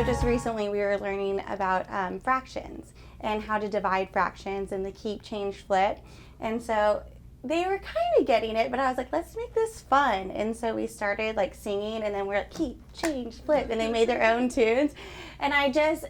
So just recently we were learning about fractions and how to divide fractions and the keep, change, flip. And so they were kind of getting it, but I was like, let's make this fun. And so we started like singing, and then we're like, keep, change, flip, and they made their own tunes. And I just,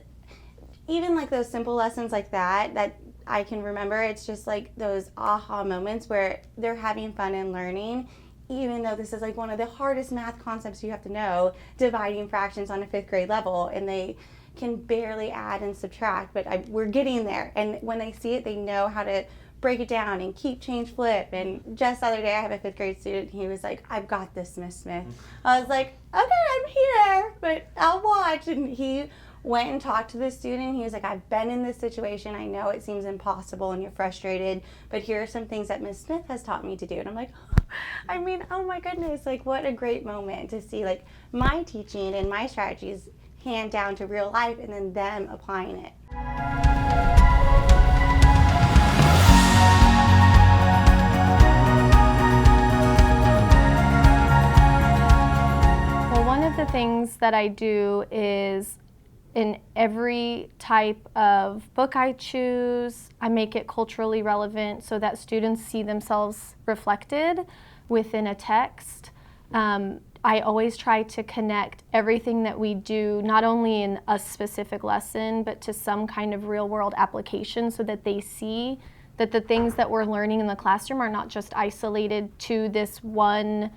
even like those simple lessons like that I can remember, it's just like those aha moments where they're having fun and learning, even though this is like one of the hardest math concepts you have to know, dividing fractions on a 5th grade level, and they can barely add and subtract, but we're getting there. And when they see it, they know how to break it down and keep, change, flip. And just the other day I have a 5th grade student, he was like, I've got this, Miss Smith. I was like, okay, I'm here, but I'll watch. And he went and talked to the student. He was like, I've been in this situation. I know it seems impossible and you're frustrated, but here are some things that Miss Smith has taught me to do. And I'm like, I mean, oh my goodness, like what a great moment to see like my teaching and my strategies hand down to real life and then them applying it. Well, one of the things that I do is in every type of book I choose, I make it culturally relevant so that students see themselves reflected within a text. I always try to connect everything that we do, not only in a specific lesson, but to some kind of real-world application so that they see that the things that we're learning in the classroom are not just isolated to this one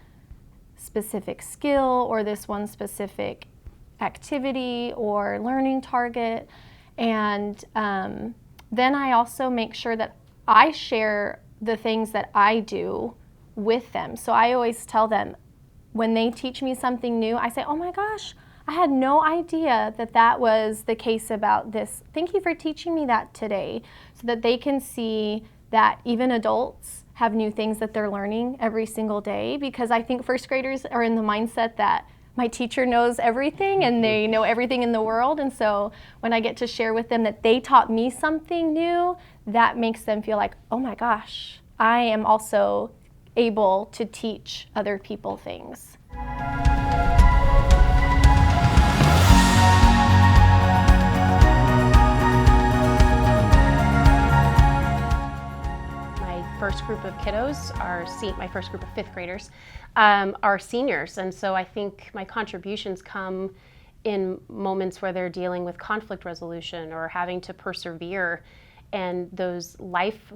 specific skill or this one specific activity or learning target. And then I also make sure that I share the things that I do with them. So I always tell them, when they teach me something new, I say, oh my gosh, I had no idea that that was the case about this. Thank you for teaching me that today, so that they can see that even adults have new things that they're learning every single day, because I think 1st graders are in the mindset that my teacher knows everything and they know everything in the world. And so when I get to share with them that they taught me something new, that makes them feel like, oh my gosh, I am also able to teach other people things. First group of kiddos my first group of 5th graders are seniors, and so I think my contributions come in moments where they're dealing with conflict resolution or having to persevere, and those life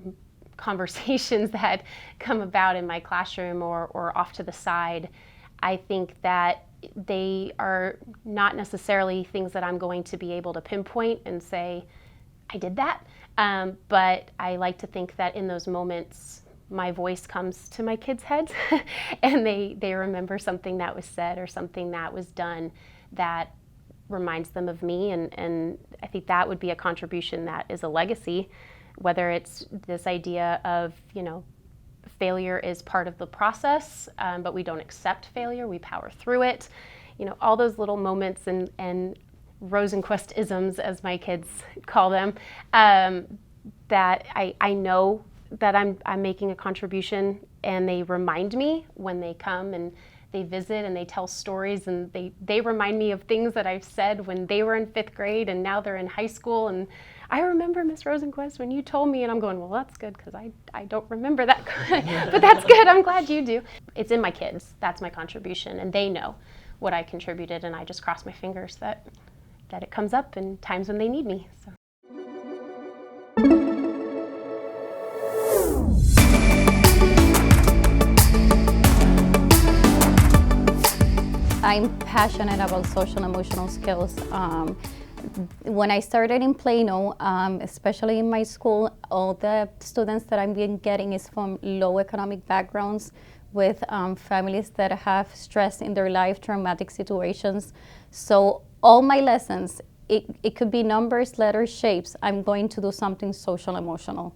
conversations that come about in my classroom or off to the side. I think that they are not necessarily things that I'm going to be able to pinpoint and say, I did that. But I like to think that in those moments, my voice comes to my kids' heads and they remember something that was said or something that was done that reminds them of me. And I think that would be a contribution that is a legacy, whether it's this idea of, failure is part of the process, but we don't accept failure, we power through it. All those little moments and Rosenquist-isms, as my kids call them, that I know that I'm making a contribution, and they remind me when they come and they visit and they tell stories, and they remind me of things that I've said when they were in 5th grade and now they're in high school. And I remember, Miss Rosenquist, when you told me, and I'm going, well, that's good, because I don't remember that, but that's good, I'm glad you do. It's in my kids, that's my contribution, and they know what I contributed, and I just cross my fingers that it comes up in times when they need me. So. I'm passionate about social and emotional skills. When I started in Plano, especially in my school, all the students that I've been getting is from low economic backgrounds with families that have stress in their life, traumatic situations. So all my lessons, it could be numbers, letters, shapes. I'm going to do something social emotional.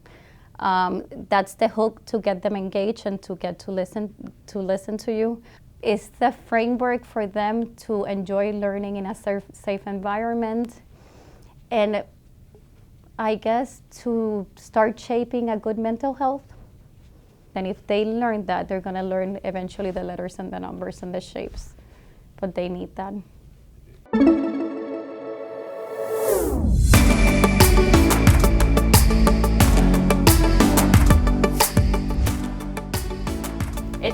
That's the hook to get them engaged and to get to listen to you. It's the framework for them to enjoy learning in a safe environment, and I guess to start shaping a good mental health. And if they learn that, they're gonna learn eventually the letters and the numbers and the shapes, but they need that.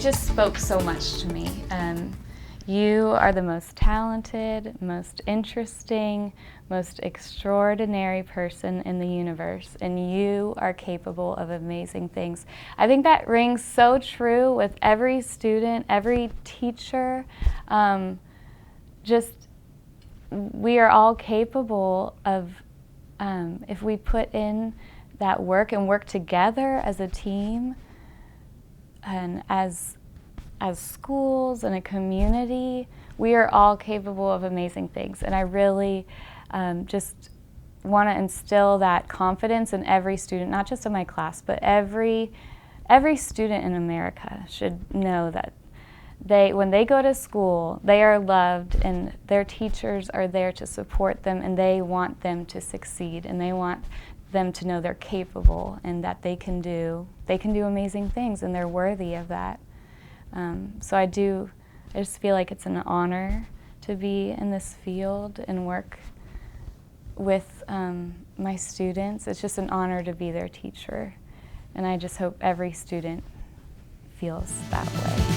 just spoke so much to me. You are the most talented, most interesting, most extraordinary person in the universe, and you are capable of amazing things. I think that rings so true with every student, every teacher. We are all capable of, if we put in that work and work together as a team and as schools and a community, we are all capable of amazing things. And I really just want to instill that confidence in every student, not just in my class, but every student in America should know that when they go to school, they are loved and their teachers are there to support them, and they want them to succeed, and they want them to know they're capable and that they can do amazing things, and they're worthy of that. So I just feel like it's an honor to be in this field and work with my students. It's just an honor to be their teacher, and I just hope every student feels that way.